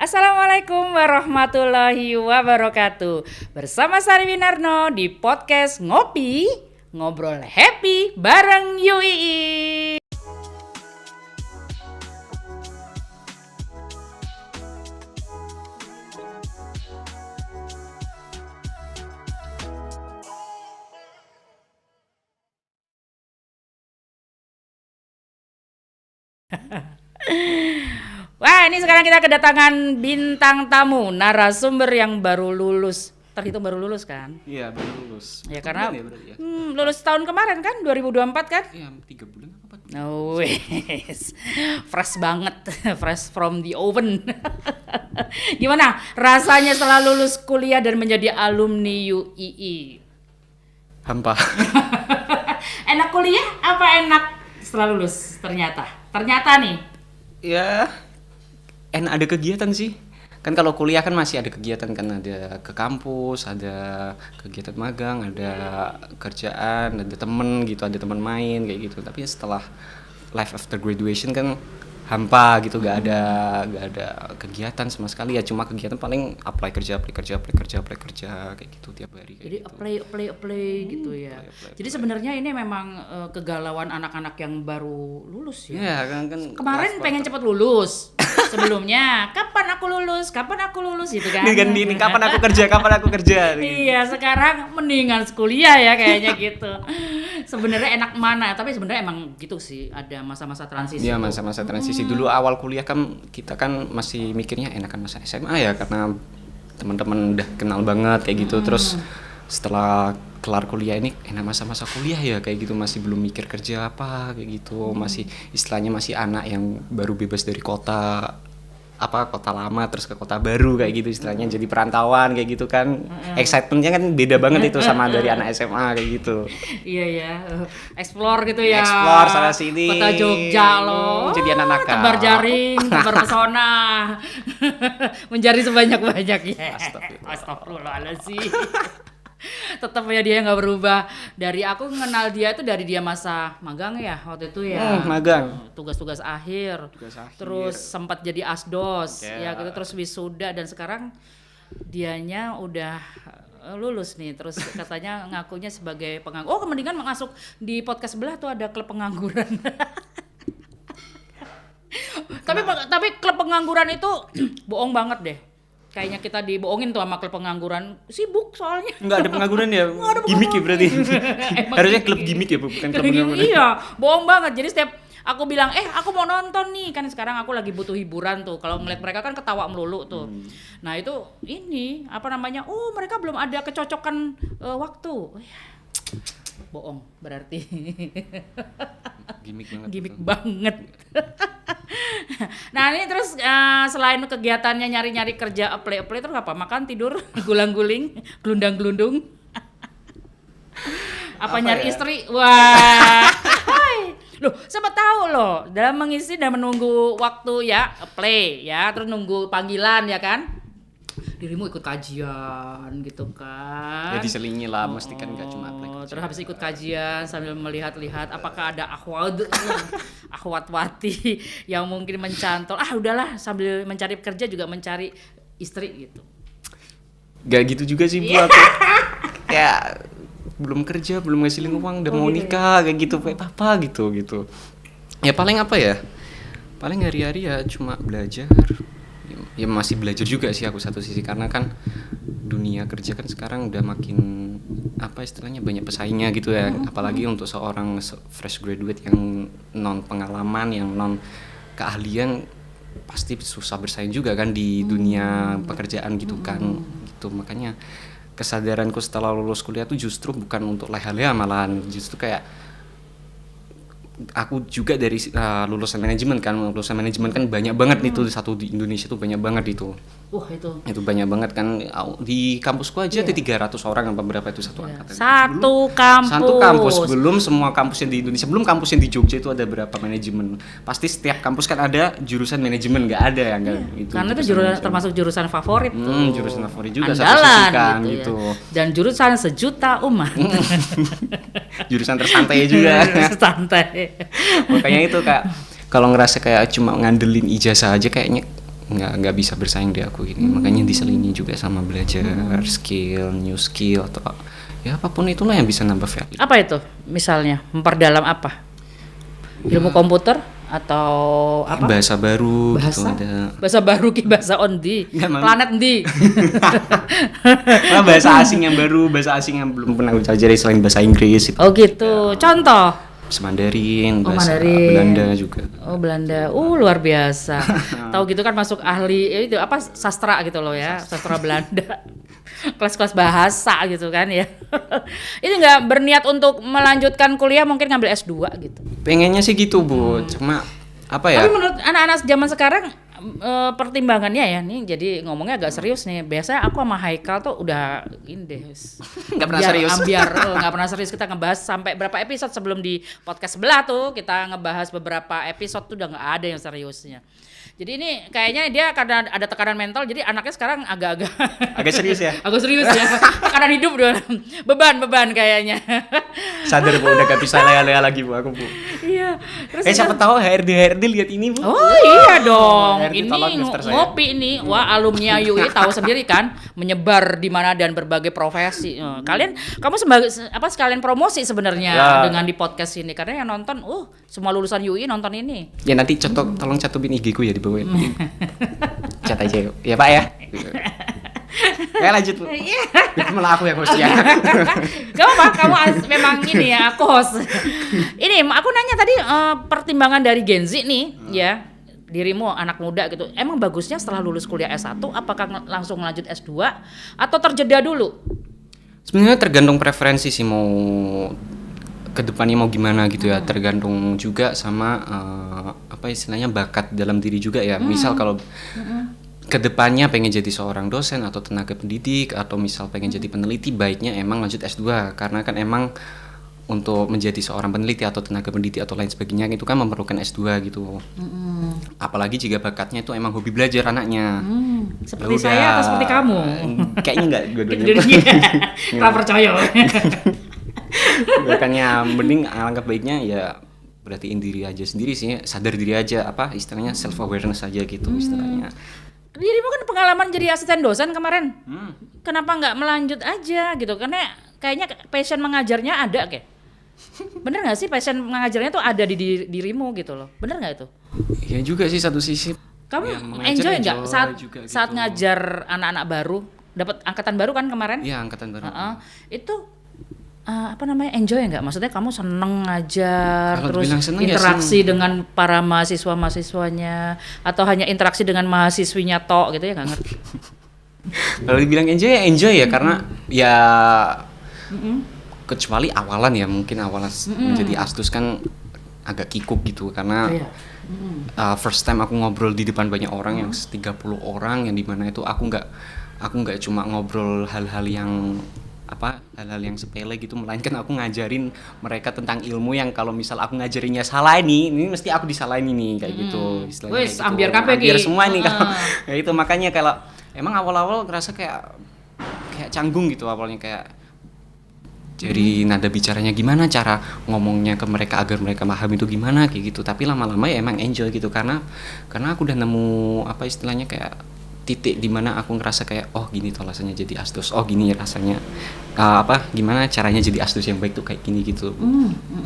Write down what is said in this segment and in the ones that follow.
Assalamualaikum warahmatullahi wabarakatuh. Bersama Sari Winarno di podcast Ngopi, Ngobrol Happy bareng UII. Wah, ini sekarang kita kedatangan bintang tamu, narasumber yang baru lulus. Terhitung baru lulus kan? Iya, baru lulus. Ya karena ya? lulus tahun kemarin kan, 2024 kan? Iya, 3 bulan apa 4 bulan? No wes, fresh banget, fresh from the oven. Gimana rasanya setelah lulus kuliah dan menjadi alumni UII? Hampa. Enak kuliah apa enak setelah lulus ternyata? Ternyata nih. Ya, enak ada kegiatan sih. Kan kalau kuliah kan masih ada kegiatan, kan ada ke kampus, ada kegiatan magang, ada kerjaan, ada temen gitu, ada teman main kayak gitu. Tapi setelah life after graduation kan hampa gitu, gak ada kegiatan sama sekali, ya cuma kegiatan paling apply kerja kayak gitu tiap hari. Jadi gitu. apply gitu ya. Apply. Jadi sebenarnya ini memang kegalauan anak-anak yang baru lulus ya. Ya kan Kemarin pengen cepat lulus. Sebelumnya, kapan aku lulus gitu kan. Ini kapan aku kerja. Iya, sekarang mendingan kuliah ya kayaknya gitu. Sebenarnya enak mana? Tapi sebenarnya emang gitu sih, ada masa-masa transisi. Iya, masa-masa transisi. Dulu awal kuliah kan kita kan masih mikirnya enakan masa SMA ya, karena teman-teman udah kenal banget kayak gitu. Terus setelah kelar kuliah ini enak masa-masa kuliah ya kayak gitu, masih belum mikir kerja apa kayak gitu, masih istilahnya masih anak yang baru bebas dari kota lama terus ke kota baru kayak gitu, istilahnya jadi perantauan kayak gitu kan. Excitementnya kan beda banget itu sama dari anak SMA kayak gitu. Iya ya, explore gitu ya. Explore sana sini. Kota Jogja loh. Jadi anak nakal. Tebar jaring, tebar pesona. Mencari sebanyak-banyaknya. Astagfirullahaladzim. Tetap ya dia nggak berubah. Dari aku kenal dia itu dari dia masa magang ya waktu itu ya. Magang. Tugas-tugas akhir. Terus sempat jadi asdos ya gitu, terus wisuda, dan sekarang dianya udah lulus nih, terus katanya ngakunya sebagai pengangguran. Oh, mendingan masuk di podcast sebelah tuh ada klub pengangguran. tapi klub pengangguran itu bohong banget deh. Kayaknya kita dibohongin tuh sama klub pengangguran, sibuk soalnya. Nggak ada pengangguran ya? Gimik ya berarti? Harusnya klub gimik ya, bukan klub pengangguran. Iya, bohong banget. Jadi setiap aku bilang, aku mau nonton nih, kan sekarang aku lagi butuh hiburan tuh. Kalau ngeliat mereka kan ketawa melulu tuh. Nah itu ini apa namanya? Oh, mereka belum ada kecocokan waktu. Oh, ya. Bohong berarti. Gimik banget. Nah ini terus selain kegiatannya nyari-nyari kerja, apply terus apa? Makan, tidur, gulang-guling, gelundang-gelundung. apa nyari ya? Istri? Wah. Loh, siapa tahu loh, dalam mengisi dan menunggu waktu ya, apply ya, terus nunggu panggilan ya kan? Dirimu ikut kajian gitu kan. Ya diselingi lah, mesti kan gak cuma apply kerja. Terus habis ikut kajian sambil melihat-lihat apakah ada akhwatwati yang mungkin mencantol. Udahlah, sambil mencari kerja juga mencari istri gitu. Gak gitu juga sih Bu aku. Ya belum kerja, belum ngasilin uang, udah mau nikah kayak gitu, kayak apa gitu. Ya paling apa ya? Paling hari-hari ya cuma belajar. Ya masih belajar juga sih aku satu sisi, karena kan dunia kerja kan sekarang udah makin apa istilahnya banyak pesaingnya gitu ya, apalagi untuk seorang fresh graduate yang non pengalaman, yang non keahlian, pasti susah bersaing juga kan di dunia pekerjaan gitu kan. Gitu makanya kesadaranku setelah lulus kuliah tuh justru bukan untuk leha-leha, malahan justru kayak aku juga dari lulusan manajemen kan banyak banget itu satu di Indonesia tuh banyak banget itu. Itu banyak banget kan, di kampusku aja ada 300 orang apa berapa itu satu angkatan. Satu kampus, belum semua kampus yang di Indonesia, belum kampus yang di Jogja itu ada berapa manajemen. Pasti setiap kampus kan ada jurusan manajemen, nggak ada ya enggak itu. Karena itu termasuk jurusan favorit tuh. Jurusan favorit juga andalan, satu sisi kan gitu. Ya. Dan jurusan sejuta umat. Jurusan tersantai juga. Santai. Makanya itu Kak, kalau ngerasa kayak cuma ngandelin ijazah aja kayaknya nggak bisa bersaing di aku gini. Makanya diselingi juga sama belajar new skill atau ya apapun itulah yang bisa nambah value. Apa itu? Misalnya memperdalam apa? Ilmu komputer atau apa? Bahasa baru Bahasa? gitu ada. Bahasa baru ki bahasa ondi. Nggak, Mami. Planet ndi? Bahasa asing yang baru, bahasa asing yang belum pernah aku pelajari selain bahasa Inggris itu. Oh gitu. Contoh. Bahasa Mandarin, Oh, bahasa Mandarin. Belanda juga. Oh Belanda, luar biasa. Tahu gitu kan masuk ahli itu apa sastra gitu loh ya, sastra Belanda. Kelas-kelas bahasa gitu kan ya. Itu nggak berniat untuk melanjutkan kuliah mungkin ngambil S2 gitu. Pengennya sih gitu, Bu. Cuma apa ya? Tapi menurut anak-anak zaman sekarang pertimbangannya ya nih jadi ngomongnya agak serius nih. Biasanya aku sama Haikal tuh udah ini deh. Nggak pernah serius. Nggak pernah serius, kita ngebahas sampai berapa episode sebelum di podcast sebelah tuh kita ngebahas beberapa episode tuh udah nggak ada yang seriusnya. Jadi ini kayaknya dia karena ada tekanan mental jadi anaknya sekarang agak-agak Agak serius ya? agak serius ya. Tekanan hidup dong. Beban kayaknya. Sadar, Bu, udah gak bisa lea-lea lagi, Bu, aku, Bu. Iya. Terus Siapa tahu HRD lihat ini, Bu. oh iya dong, HRD ini tolong daftar saya. ngopi ini, wah alumni UI tahu sendiri kan, menyebar di mana dan berbagai profesi. Kamu sebagai sekalian promosi sebenarnya Ya. dengan di podcast ini karena yang nonton, semua lulusan UI nonton ini. Ya nanti tolong catupin IG ku ya di bawah. Cat aja, ya Pak ya. Ya lanjut, Bu. Itu malah aku yang host ya. Gak apa, kamu memang ini ya, aku host. Ini aku nanya tadi pertimbangan dari Gen Z nih, ya. Dirimu anak muda gitu, emang bagusnya setelah lulus kuliah S1 apakah langsung lanjut S2 atau terjeda dulu? Sebenarnya tergantung preferensi sih mau kedepannya mau gimana gitu ya, tergantung juga sama apa istilahnya bakat dalam diri juga ya. Misal kalau kedepannya pengen jadi seorang dosen atau tenaga pendidik atau misal pengen jadi peneliti, baiknya emang lanjut S2 karena kan emang untuk menjadi seorang peneliti atau tenaga pendidik atau lain sebagainya itu kan memerlukan S2 gitu. Apalagi jika bakatnya itu emang hobi belajar anaknya. Seperti Ya saya udah. atau seperti kamu? Kayaknya enggak dua-duanya. Tak percaya. Makanya mending alangkah baiknya ya perhatiin diri aja sendiri sih, sadar diri aja, apa istilahnya self awareness aja gitu istilahnya. Dirimu kan pengalaman jadi asisten dosen kemarin. Kenapa nggak melanjut aja gitu? Karena kayaknya passion mengajarnya ada kayak. Bener nggak sih passion mengajarnya tuh ada di dirimu gitu loh? Bener nggak itu? Ya juga sih satu sisi. Kamu Ya, mengajar enjoy nggak saat juga saat gitu. ngajar anak-anak baru? Dapat angkatan baru kan kemarin? Iya, angkatan baru. Itu apa namanya enjoy nggak? Maksudnya kamu seneng ngajar Kalau terus dibilang seneng, ya interaksi dengan para mahasiswanya atau hanya interaksi dengan mahasiswinya tok gitu ya nggak ngerti. Kalau dibilang enjoy ya karena ya kecuali awalan ya, mungkin awalan menjadi astus kan agak kikuk gitu karena Iya. first time aku ngobrol di depan banyak orang yang 30 orang yang dimana itu aku nggak cuma ngobrol hal-hal yang hal-hal yang sepele gitu, melainkan aku ngajarin mereka tentang ilmu yang kalau misal aku ngajarinnya salah ini mesti aku disalahin ini kayak gitu istilahnya. Wes, kayak gitu. ambiar kabeh Ambiar ki. semua nih kalau kayak itu. Makanya kalau emang awal-awal ngerasa kayak canggung gitu awalnya, kayak jadi nada bicaranya gimana, cara ngomongnya ke mereka agar mereka paham itu gimana kayak gitu. Tapi lama-lama ya emang enjoy gitu karena aku udah nemu apa istilahnya kayak titik di mana aku ngerasa kayak oh gini tuh rasanya jadi astus, oh gini rasanya gimana caranya jadi astus yang baik tuh kayak gini gitu.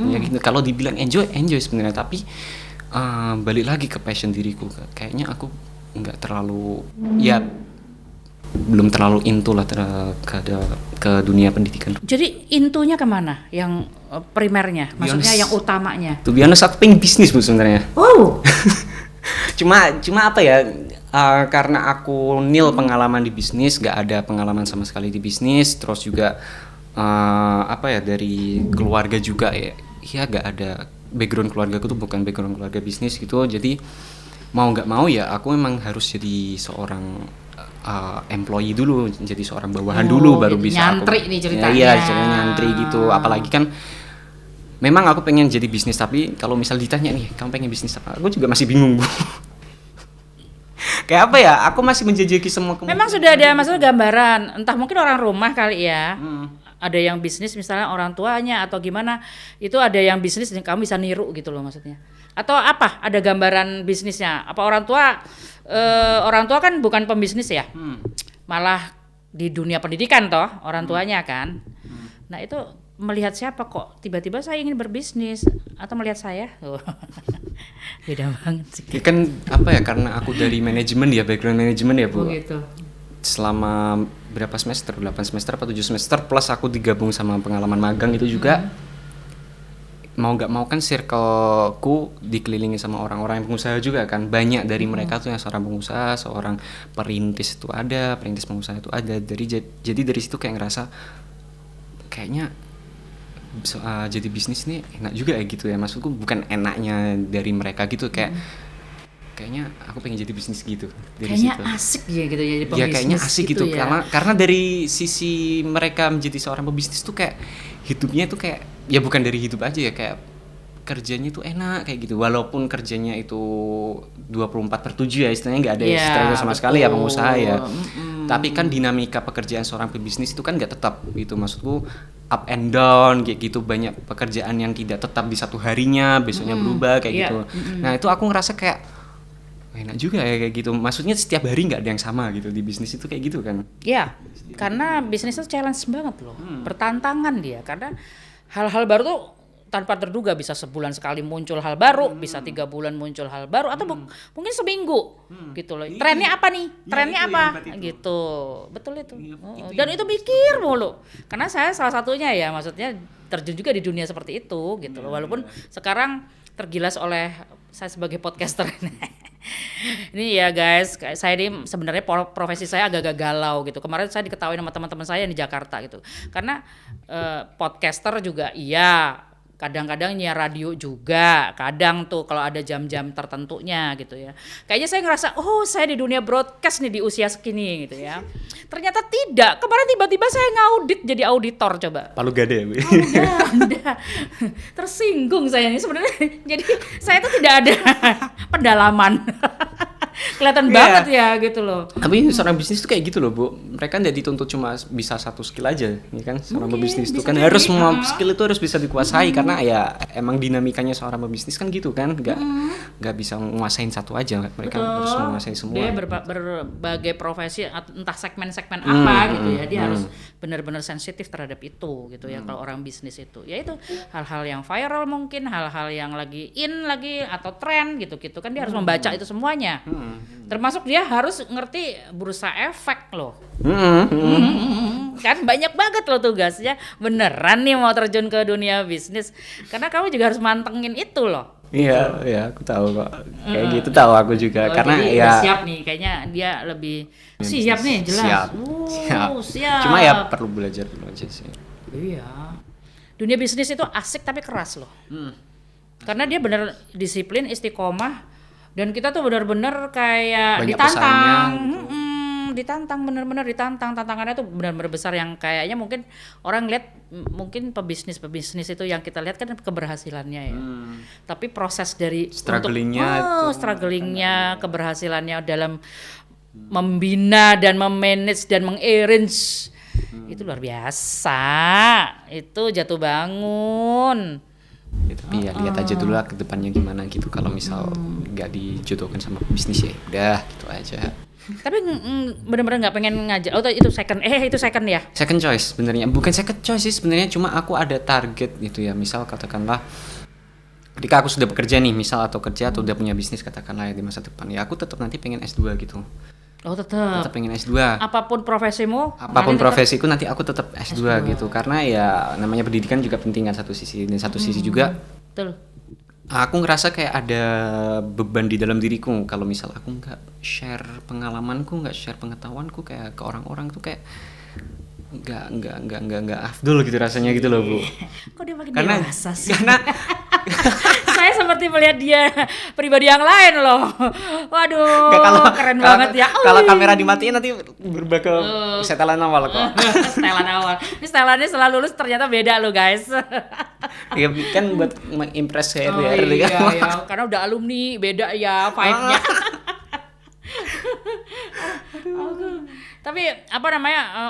Ya gitu. Kalau dibilang enjoy sebenarnya, tapi balik lagi ke passion diriku, kayaknya aku nggak terlalu ya belum terlalu into lah ke dunia pendidikan. Jadi intunya kemana? Yang primernya, maksudnya yang utamanya? To be honest, aku pengen bisnis Bu sebenarnya. Oh, cuma apa ya? Karena aku nil pengalaman di bisnis, nggak ada pengalaman sama sekali di bisnis, terus juga dari keluarga juga ya nggak ada background keluargaku tuh bukan background keluarga bisnis gitu, jadi mau nggak mau ya aku memang harus jadi seorang employee dulu, jadi seorang bawahan dulu baru jadi bisa nyantri nih ceritanya. Iya, ceritanya nyantri gitu. Apalagi kan memang aku pengen jadi bisnis, tapi kalau misal ditanya nih kamu pengen bisnis apa, aku juga masih bingung Bu. Kayak apa ya, aku masih menjajaki semua kemungkinan. Memang sudah ada maksudnya gambaran, entah mungkin orang rumah kali ya. Ada yang bisnis misalnya orang tuanya atau gimana, itu ada yang bisnis dan kamu bisa niru gitu loh maksudnya. Atau apa? Ada gambaran bisnisnya? Apa orang tua kan bukan pembisnis ya? Malah di dunia pendidikan toh orang tuanya kan. Nah itu melihat siapa kok tiba-tiba saya ingin berbisnis atau melihat saya? Beda banget sih. Ya kan apa ya, karena aku dari manajemen ya, background manajemen ya Bu. Oh gitu. Selama berapa semester, 8 semester atau 7 semester plus aku digabung sama pengalaman magang itu juga. Mau nggak mau kan circleku dikelilingi sama orang-orang yang pengusaha juga kan, banyak dari mereka tuh yang seorang pengusaha, seorang perintis itu ada, perintis pengusaha itu ada. Jadi dari situ kayak ngerasa kayaknya jadi bisnis ini enak juga ya gitu ya, maksudku bukan enaknya dari mereka gitu, kayaknya aku pengen jadi bisnis gitu dari Kayaknya situ. asik ya gitu ya jadi pembisnis. Ya kayaknya asik gitu ya. karena dari sisi mereka menjadi seorang pebisnis tuh kayak hidupnya tuh kayak ya bukan dari hidup aja ya, kayak kerjanya tuh enak kayak gitu, walaupun kerjanya itu 24/7 ya istilahnya, nggak ada istirahatnya sama sekali ya pengusaha ya. Tapi kan dinamika pekerjaan seorang pebisnis itu kan nggak tetap gitu, maksudku up and down kayak gitu, banyak pekerjaan yang tidak tetap di satu harinya, besoknya berubah kayak gitu. Nah itu aku ngerasa kayak enak juga ya kayak gitu, maksudnya setiap hari nggak ada yang sama gitu di bisnis itu kayak gitu kan. Iya, karena bisnis itu challenge banget loh, bertantangan dia, karena hal-hal baru tuh tanpa terduga, bisa sebulan sekali muncul hal baru, bisa 3 bulan muncul hal baru, atau mungkin seminggu gitu loh. Trennya apa nih? Trennya apa? Gitu, betul itu. Dan itu mikir mulu, karena saya salah satunya ya, maksudnya terjun juga di dunia seperti itu gitu loh. Walaupun sekarang tergilas oleh saya sebagai podcaster. Ini ya guys, saya ini sebenarnya profesi saya agak galau gitu. Kemarin saya diketahui sama teman-teman saya di Jakarta gitu. Karena podcaster juga iya, kadang-kadang nyiar radio juga, kadang tuh kalau ada jam-jam tertentunya gitu ya. Kayaknya saya ngerasa, oh saya di dunia broadcast nih di usia segini gitu ya. Ternyata tidak. Kemarin tiba-tiba saya ngaudit jadi auditor coba. Palu gada ya Bu? Anda. Tersinggung saya nih sebenarnya. Jadi saya tuh tidak ada pendalaman. Kelihatan banget ya gitu loh. Tapi seorang bisnis tuh kayak gitu loh Bu, mereka nggak dituntut cuma bisa satu skill aja, ya kan? Seorang pebisnis itu kan harus semua skill itu harus bisa dikuasai, karena ya emang dinamikanya seorang pebisnis kan gitu kan, nggak bisa menguasain satu aja, mereka harus menguasai semua. Dia berbagai profesi, entah segmen-segmen apa gitu ya, dia harus benar-benar sensitif terhadap itu gitu ya. Kalau orang bisnis itu, ya itu hal-hal yang viral mungkin, hal-hal yang lagi atau tren gitu-gitu kan, dia harus membaca itu semuanya. Termasuk dia harus ngerti bursa efek loh. Kan banyak banget loh tugasnya. Beneran nih mau terjun ke dunia bisnis, karena kamu juga harus mantengin itu loh. Iya, aku tahu kok. Kayak gitu tahu aku juga, karena jadi ya udah siap nih, kayaknya dia lebih siap nih, jelas. Siap. Cuma ya perlu belajar dulu aja sih. Iya. Dunia bisnis itu asik tapi keras loh. Karena dia bener disiplin, istiqomah, dan kita tuh benar-benar kayak Banyak ditantang, pesaingnya, ditantang, benar-benar ditantang. Tantangannya tuh benar-benar besar, yang kayaknya mungkin orang lihat, mungkin pebisnis itu yang kita lihat kan keberhasilannya ya. Tapi proses dari strugglingnya, keberhasilannya dalam membina dan memanage dan mengarrange itu luar biasa. Itu jatuh bangun. Ya, tapi ya lihat aja dulu lah ke depannya gimana gitu. Kalau misal nggak dijodohkan sama bisnis ya udah gitu aja. Tapi benar-benar nggak pengen ngajak. Oh itu second ya? Second choice sebenarnya, bukan second choice sih sebenarnya, cuma aku ada target gitu ya. Misal katakanlah ketika aku sudah bekerja nih, misal atau udah punya bisnis katakanlah ya di masa depan, ya aku tetap nanti pengen S2 gitu. Oh tetap pengen S2. Apapun profesimu? Apapun profesiku nanti aku tetap S2 gitu. Karena ya namanya pendidikan juga penting kan satu sisi, dan satu sisi juga betul. Aku ngerasa kayak ada beban di dalam diriku kalau misal aku nggak share pengalamanku, nggak share pengetahuanku kayak ke orang-orang tuh kayak nggak afdol gitu rasanya gitu loh Bu. Kok dia makin dewasa sih? Karena saya seperti melihat dia pribadi yang lain loh. Waduh, keren banget ya. Kalau kamera dimatiin nanti berubah ke setelan awal kok. Setelan awal. Ini setelannya setelah lulus ternyata beda loh guys. Ya kan buat impress HRD iya, karena udah alumni beda ya vibe-nya. Tapi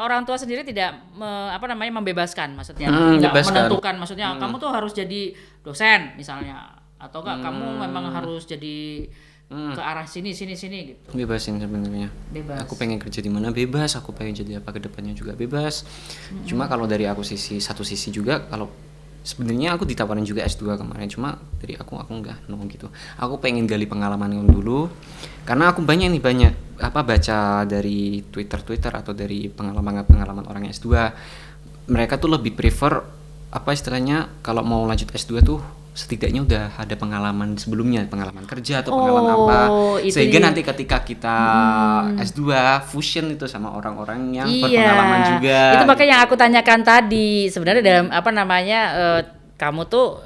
orang tua sendiri tidak membebaskan, maksudnya tidak menentukan, maksudnya kamu tuh harus jadi dosen misalnya, atau enggak kamu memang harus jadi ke arah sini gitu. Bebasin sebenarnya. Bebas. Aku pengen kerja di mana bebas, aku pengen jadi apa ke depannya juga bebas. Cuma kalau dari aku satu sisi juga, kalau sebenarnya aku ditawarin juga S2 kemarin, cuma dari aku enggak gitu. Aku pengen gali pengalaman dulu. Karena aku banyak baca dari Twitter atau dari pengalaman orang S2. Mereka tuh lebih prefer istilahnya kalau mau lanjut S2 tuh setidaknya udah ada pengalaman sebelumnya, pengalaman kerja atau pengalaman apa, sehingga nanti ketika kita S2 fusion itu sama orang-orang yang berpengalaman juga. Itu makanya yang aku tanyakan tadi, sebenarnya dalam kamu tuh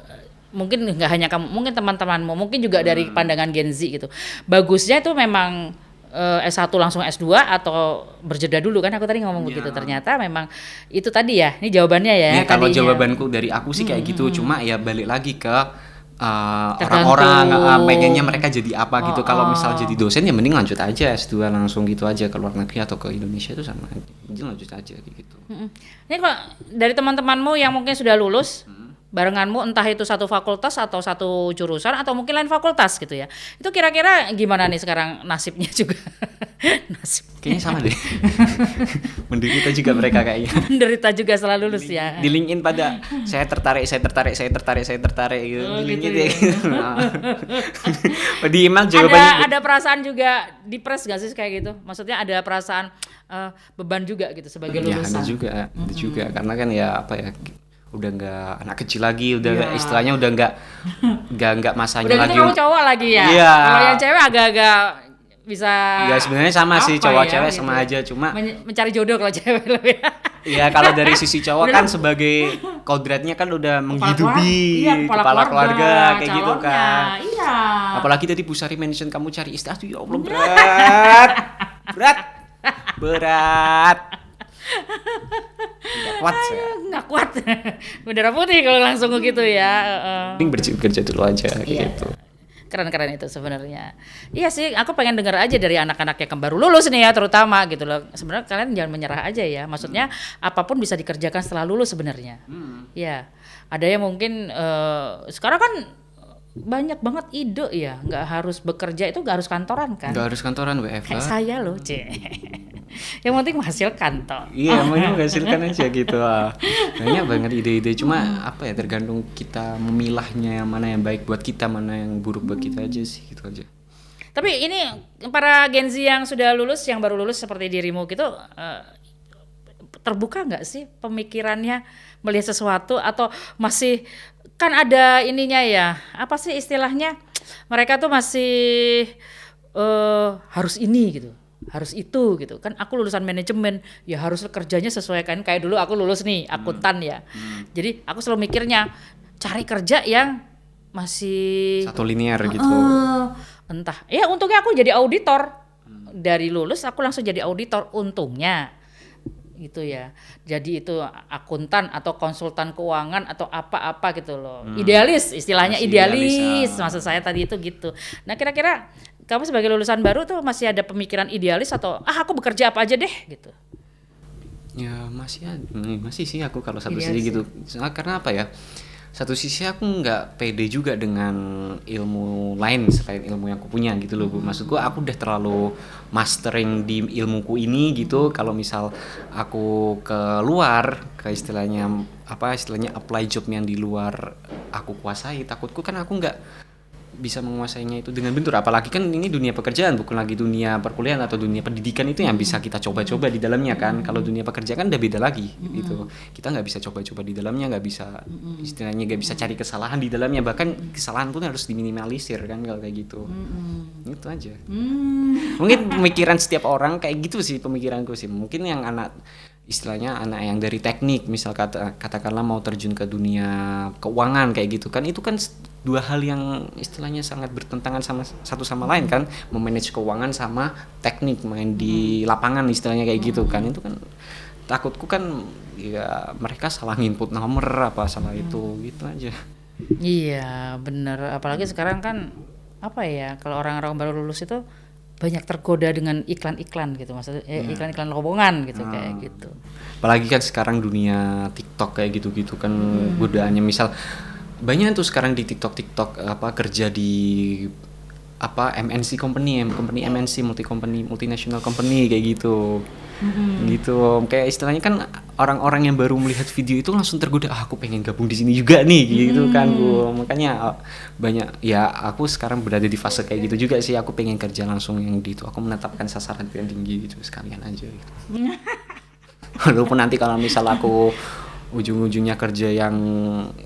mungkin nggak hanya kamu, mungkin teman-temanmu, mungkin juga dari pandangan Gen Z gitu. Bagusnya itu memang S1 langsung S2 atau berjeda dulu kan, aku tadi ngomong begitu. Ternyata memang itu tadi ya, ini jawabannya ya. Kalau jawabanku dari aku sih kayak gitu, cuma ya balik lagi ke orang-orang pengennya mereka jadi apa gitu. Kalau misal jadi dosen ya mending lanjut aja S2 langsung gitu aja ke luar negeri atau ke Indonesia itu sama aja, lanjut aja gitu. Ini kalau dari teman-temanmu yang mungkin sudah lulus barenganmu, entah itu satu fakultas atau satu jurusan atau mungkin lain fakultas gitu ya, itu kira-kira gimana nih sekarang nasibnya juga? Kayaknya sama deh. Menderita juga mereka kayaknya. Menderita juga setelah lulus ya. Di LinkedIn pada saya tertarik gitu. Di LinkedIn ya. Di email jawabannya ada perasaan juga depres gak sih kayak gitu? Maksudnya ada perasaan beban juga gitu sebagai lulusan. Ya, ada juga karena kan ya udah nggak anak kecil lagi, udah istilahnya udah nggak masanya udah lagi. Udah gitu kamu cowok lagi ya. Iya. Kalau yang cewek agak-agak bisa. Ya sebenarnya sama sih, cowok-cewek sama aja, cuma mencari jodoh kalau cewek lebih. Iya, kalau dari sisi cowok kan sebagai kodratnya kan udah menghidupi kepala keluarga kayak gitu kan. Iya. Apalagi tadi Bu Sari mention kamu cari istri, aduh ya Allah berat. Nggak kuat. Bendera putih kalau langsung gitu ya. Mending kerja dulu aja gitu. Keren itu sebenarnya. Iya sih, aku pengen dengar aja dari anak-anak yang baru lulus nih ya, terutama gitu loh. Sebenarnya kalian jangan menyerah aja ya. Maksudnya apapun bisa dikerjakan setelah lulus sebenarnya. Ya, ada yang mungkin sekarang kan banyak banget ide ya, nggak harus bekerja itu, nggak harus kantoran kan? Nggak harus kantoran, WFH. Kayak saya loh, Yang penting menghasilkan toh. Iya, maunya menghasilkan aja gitu. Banyak banget ide-ide, cuma tergantung kita memilahnya yang mana yang baik buat kita, mana yang buruk buat kita aja sih, gitu aja. Tapi ini para Gen Z yang sudah lulus, yang baru lulus seperti dirimu gitu, terbuka nggak sih pemikirannya melihat sesuatu, atau masih kan ada ininya ya, apa sih istilahnya, mereka tuh masih harus ini gitu, harus itu gitu kan. Aku lulusan manajemen ya harus kerjanya sesuai kan, kayak dulu aku lulus nih akuntan ya. Jadi aku selalu mikirnya cari kerja yang masih satu linear gitu. Entah ya, untungnya aku jadi auditor. Dari lulus aku langsung jadi auditor, untungnya gitu ya. Jadi itu akuntan atau konsultan keuangan atau apa-apa gitu loh. Idealis istilahnya, idealis. Maksud saya tadi itu gitu. Nah, kira-kira kamu sebagai lulusan baru tuh masih ada pemikiran idealis atau aku bekerja apa aja deh gitu? Ya masih sih aku kalau satu sisi gitu. Karena apa ya? Satu sisi aku nggak pede juga dengan ilmu lain selain ilmu yang aku punya gitu loh Bu. Maksudku aku udah terlalu mastering di ilmuku ini gitu. Kalau misal aku keluar ke istilahnya apply job yang di luar aku kuasai, takutku kan aku nggak bisa menguasainya itu dengan bentur. Apalagi kan ini dunia pekerjaan, bukan lagi dunia perkuliahan atau dunia pendidikan itu yang bisa kita coba-coba di dalamnya kan. Kalau dunia pekerjaan kan udah beda lagi gitu. Kita nggak bisa coba-coba di dalamnya, nggak bisa istilahnya nggak bisa cari kesalahan di dalamnya. Bahkan kesalahan pun harus diminimalisir kan kalau kayak gitu. Itu aja. Mungkin pemikiran setiap orang kayak gitu sih, pemikiranku sih. Mungkin yang anak yang dari teknik, misal katakanlah mau terjun ke dunia keuangan kayak gitu kan, itu kan dua hal yang istilahnya sangat bertentangan sama satu sama lain kan, memanage keuangan sama teknik main di lapangan istilahnya kayak gitu kan. Itu kan takutku kan ya mereka salah input nomor apa salah itu gitu aja. Iya benar, apalagi sekarang kan apa ya, kalau orang-orang baru lulus itu banyak tergoda dengan iklan-iklan gitu, maksudnya iklan-iklan lowongan gitu kayak gitu. Apalagi kan sekarang dunia TikTok kayak gitu-gitu kan godaannya, misal banyak tuh sekarang di TikTok apa kerja di apa MNC company MNC multinational company kayak gitu. Gitu kayak istilahnya kan orang-orang yang baru melihat video itu langsung tergoda, aku pengen gabung di sini juga nih gitu kan Bu. Makanya banyak ya, aku sekarang berada di fase kayak gitu juga sih, aku pengen kerja langsung yang di itu, aku menetapkan sasaran yang tinggi gitu sekalian aja gitu. Walaupun nanti kalau misal aku ujung-ujungnya kerja yang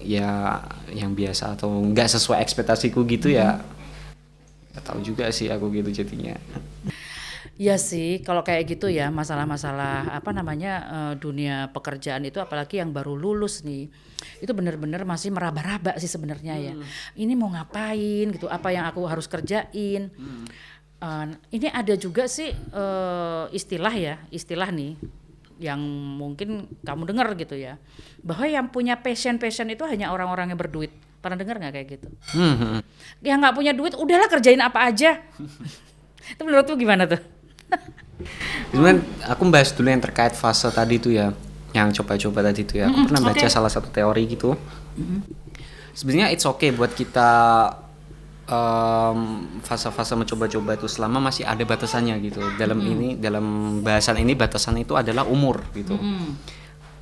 ya yang biasa atau nggak sesuai ekspektasiku gitu ya nggak tahu juga sih aku gitu jadinya. Iya sih, kalau kayak gitu ya masalah-masalah apa namanya dunia pekerjaan itu apalagi yang baru lulus nih, itu benar-benar masih meraba-raba sih sebenarnya ya. Ini mau ngapain gitu, apa yang aku harus kerjain. Ini ada juga sih istilah nih yang mungkin kamu dengar gitu ya, bahwa yang punya passion itu hanya orang-orang yang berduit. Pernah dengar nggak kayak gitu? Yang nggak punya duit, udahlah kerjain apa aja. Itu menurutmu gimana tuh? Cuman aku bahas dulu yang terkait fase tadi tuh ya, yang coba-coba tadi tuh ya. Aku pernah baca salah satu teori gitu. Sebenarnya it's okay buat kita fase-fase mencoba-coba itu selama masih ada batasannya gitu. Dalam bahasan ini batasan itu adalah umur gitu.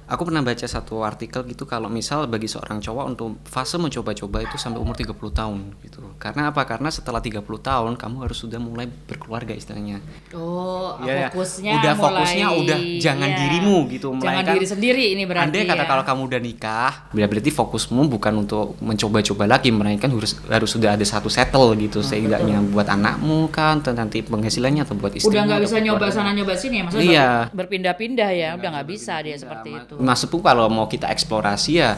Aku pernah baca satu artikel gitu, kalau misal bagi seorang cowok untuk fase mencoba-coba itu sampai umur 30 tahun gitu. Karena apa? Karena setelah 30 tahun kamu harus sudah mulai berkeluarga istilahnya. Oh, Ya, fokusnya udah mulai, fokusnya udah jangan dirimu gitu, jangan melainkan diri sendiri ini berarti. andai kata ya. kalau kamu udah nikah, berarti fokusmu bukan untuk mencoba-coba lagi, melainkan harus sudah ada satu settle gitu, setidaknya buat anakmu kan, atau nanti penghasilannya atau buat istrimu. Udah nggak atau bisa nyoba keluarganya. sana nyoba sini ya, maksudnya Iya. berpindah-pindah ya, udah nggak bisa dia seperti itu. Maksudku kalau mau kita eksplorasi ya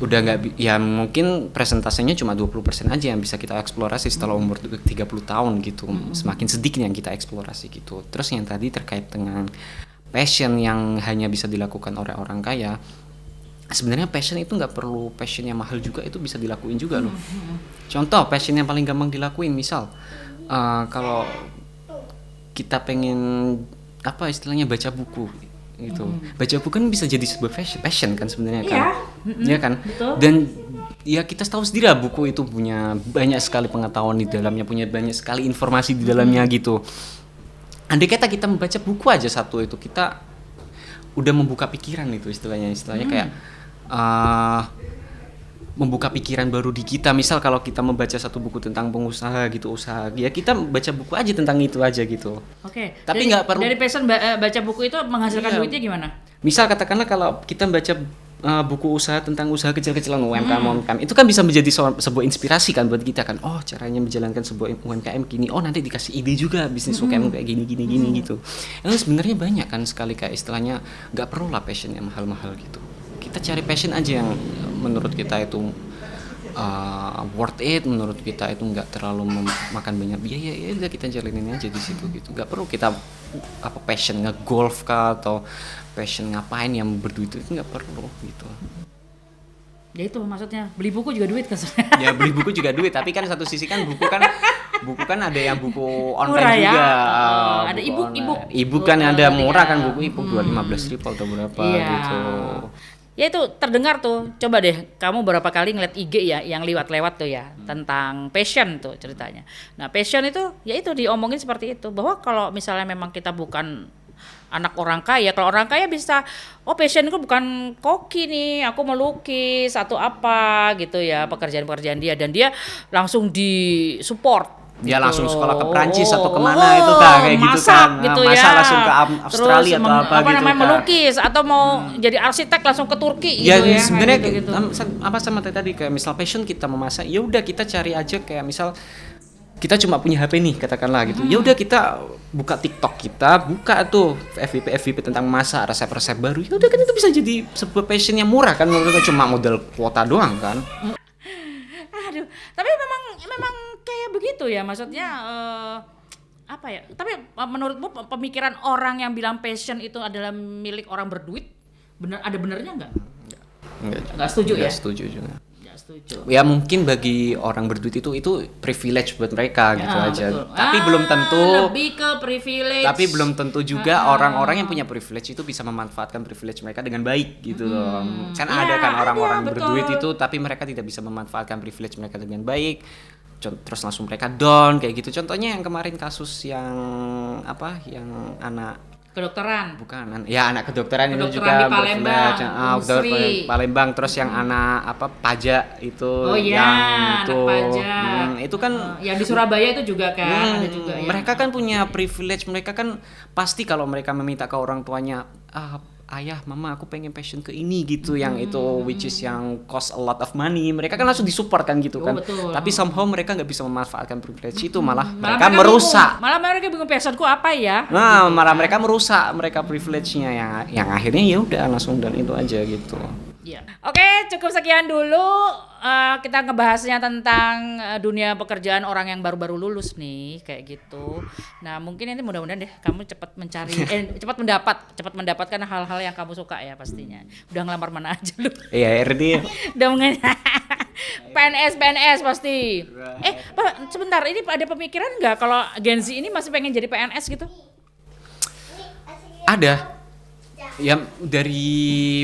udah ya mungkin presentasenya cuma 20% aja yang bisa kita eksplorasi setelah umur 30 tahun gitu. Semakin sedikit yang kita eksplorasi gitu. Terus yang tadi terkait dengan passion yang hanya bisa dilakukan oleh orang kaya, sebenarnya passion itu nggak perlu passion yang mahal juga, itu bisa dilakuin juga loh. Contoh passion yang paling gampang dilakuin, misal kalau kita pengen apa istilahnya baca buku gitu. Baca buku kan bisa jadi sebuah passion kan sebenarnya kan. Iya kan? Betul. Dan ya kita tahu sendiri lah, buku itu punya banyak sekali pengetahuan di dalamnya, punya banyak sekali informasi di dalamnya gitu. Andai kata kita membaca buku aja satu itu, kita udah membuka pikiran itu istilahnya kayak membuka pikiran baru di kita. Misal kalau kita membaca satu buku tentang pengusaha gitu, usaha, ya kita baca buku aja tentang itu aja gitu. Oke. Tapi nggak perlu. Dari passion baca buku itu menghasilkan Iya. duitnya gimana? Misal katakanlah kalau kita baca buku usaha tentang usaha kecil-kecilan UMKM, itu kan bisa menjadi sebuah inspirasi kan buat kita kan. Oh, caranya menjalankan sebuah UMKM gini. Oh, nanti dikasih ide juga bisnis UMKM kayak gini gitu. Itu sebenarnya banyak kan sekali kayak istilahnya, nggak perlu lah passion yang mahal-mahal gitu. Kita cari passion aja yang menurut kita itu worth it, menurut kita itu nggak terlalu memakan banyak biaya, ya udah kita jalanin aja di situ gitu. Nggak perlu kita passion nge-golf kah atau passion ngapain yang berduit, itu nggak perlu gitu. Ya itu maksudnya, beli buku juga duit kan. Ya beli buku juga duit, tapi kan satu sisi kan buku kan ada yang buku online Murah ya? juga. Ada Buku e-book. online. E-book kan ada murah kan, buku e-book 15.000 atau berapa Iya. gitu. Ya itu terdengar tuh. Coba deh kamu berapa kali ngeliat IG ya yang lewat-lewat tuh ya tentang passion tuh ceritanya. Nah, passion itu ya itu diomongin seperti itu, bahwa kalau misalnya memang kita bukan anak orang kaya, kalau orang kaya bisa passionku bukan koki nih, aku melukis atau apa gitu ya, pekerjaan-pekerjaan dia, dan dia langsung di support. Dia gitu langsung loh. sekolah ke Prancis atau kemana itu kan kayak gitu masak kan. gitu Masa ya. langsung ke Australia Terus atau apa gitu namanya kan. melukis atau mau jadi arsitek langsung ke Turki Ya, gitu ya. sebenarnya gitu. apa sama tadi kayak misal passion kita memasak, ya udah kita cari aja kayak misal kita cuma punya HP nih katakanlah gitu. Ya udah kita buka TikTok, kita buka tuh FYP tentang masak, resep-resep baru. Ya udah kan itu bisa jadi sebuah passion yang murah kan, menurut cuma modal kuota doang kan. Aduh, tapi memang kayak begitu ya, maksudnya apa ya? Tapi menurutmu pemikiran orang yang bilang passion itu adalah milik orang berduit, ada benernya nggak? Enggak Nggak setuju ya? Setuju juga. setuju. Ya mungkin bagi orang berduit itu privilege buat mereka gitu aja. Betul. Tapi belum tentu. Lebih ke privilege. Tapi belum tentu juga orang-orang yang punya privilege itu bisa memanfaatkan privilege mereka dengan baik gitu loh. Kan ada kan orang-orang berduit itu tapi mereka tidak bisa memanfaatkan privilege mereka dengan baik. Terus langsung mereka down kayak gitu. Contohnya yang kemarin kasus yang yang anak kedokteran. Bukan, ya anak kedokteran ini di juga Palembang, Palembang, terus yang anak pajak itu yang itu pajak. Itu kan yang di Surabaya itu juga kan ada juga ya. Mereka kan punya privilege, mereka kan pasti kalau mereka meminta ke orang tuanya, ayah, mama, aku pengen passion ke ini gitu, yang itu which is yang cost a lot of money, mereka kan langsung disupport kan gitu kan. Betul. Tapi somehow mereka nggak bisa memanfaatkan privilege itu, malah mereka merusak. Malah mereka bingung passionku apa ya? Nah, gitu, malah mereka merusak mereka privilege-nya yang akhirnya ya udah langsung dan itu aja gitu. Ya. Oke, cukup sekian dulu kita ngebahasnya tentang dunia pekerjaan orang yang baru-baru lulus nih kayak gitu. Nah, mungkin nanti mudah-mudahan deh kamu cepat mencari cepat mendapatkan hal-hal yang kamu suka ya pastinya. Udah ngelamar mana aja lu? Iya, RD. Udah PNS pasti. Pak, sebentar, ini ada pemikiran nggak kalau Gen Z ini masih pengen jadi PNS gitu? Ada. Ya dari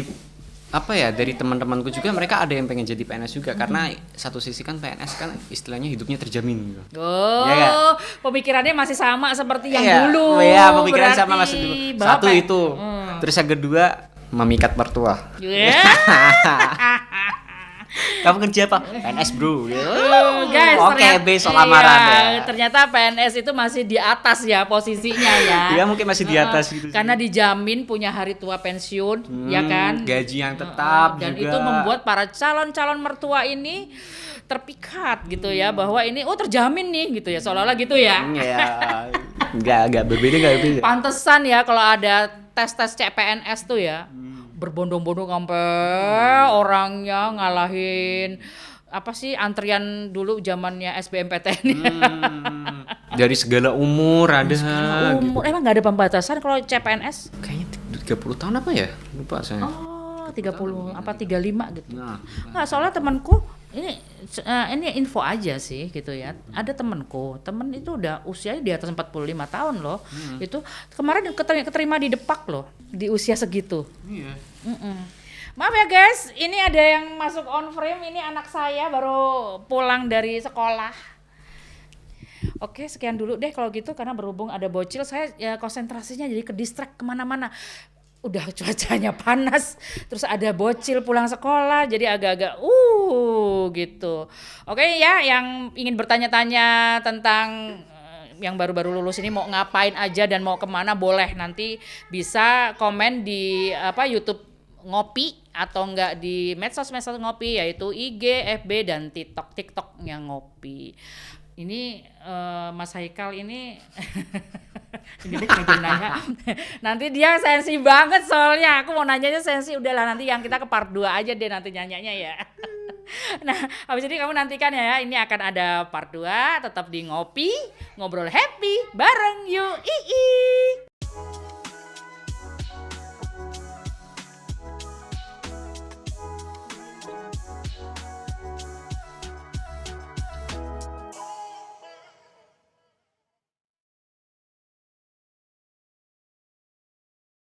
dari teman-temanku juga mereka ada yang pengen jadi PNS juga karena satu sisi kan PNS kan istilahnya hidupnya terjamin gitu. Oh, pemikirannya masih sama seperti yang dulu. Iya, pemikirannya sama masih dulu. Bapak. Satu itu. Terus yang kedua memikat mertua. Yeah. Kamu kerja apa? PNS bro. Guys, Oke, besok lamaran ya. Ternyata PNS itu masih di atas ya posisinya ya. Iya, mungkin masih di atas gitu. Karena dijamin punya hari tua pensiun, ya kan? Gaji yang tetap dan juga. itu membuat para calon-calon mertua ini terpikat gitu ya, bahwa ini terjamin nih gitu ya, seolah-olah gitu ya. Iya. Enggak berbeda. Pantesan ya kalau ada tes CPNS tuh ya. Berbondong-bondong sampai orangnya ngalahin antrian dulu zamannya SBMPTN. Dari segala umur ada. Umur emang nggak ada pembatasan kalau CPNS? Kayaknya 30 tahun apa ya? Lupa saya. 30 35 gitu. Nggak, soalnya temanku ini info aja sih gitu ya. Ada temen itu udah usianya di atas 45 tahun loh. Itu kemarin keterima di Depak loh, di usia segitu. Iya. Maaf ya guys, ini ada yang masuk on frame, ini anak saya baru pulang dari sekolah. Oke, sekian dulu deh kalau gitu, karena berhubung ada bocil, saya ya konsentrasinya jadi ke distract kemana-mana. Udah cuacanya panas, terus ada bocil pulang sekolah, jadi agak-agak gitu. Oke ya, yang ingin bertanya-tanya tentang yang baru-baru lulus ini mau ngapain aja dan mau kemana, boleh nanti bisa komen di YouTube Ngopi atau enggak di medsos Ngopi, yaitu IG, FB dan TikTok yang Ngopi. Ini Mas Haikal ini ini nanya. Nanti dia sensi banget soalnya. Aku mau nanyanya sensi, udahlah nanti yang kita ke part 2 aja deh nanti nanyanya ya. Nah, habis ini kamu nantikan ya. Ini akan ada part 2, tetap di Ngopi, ngobrol happy bareng Yu Ii.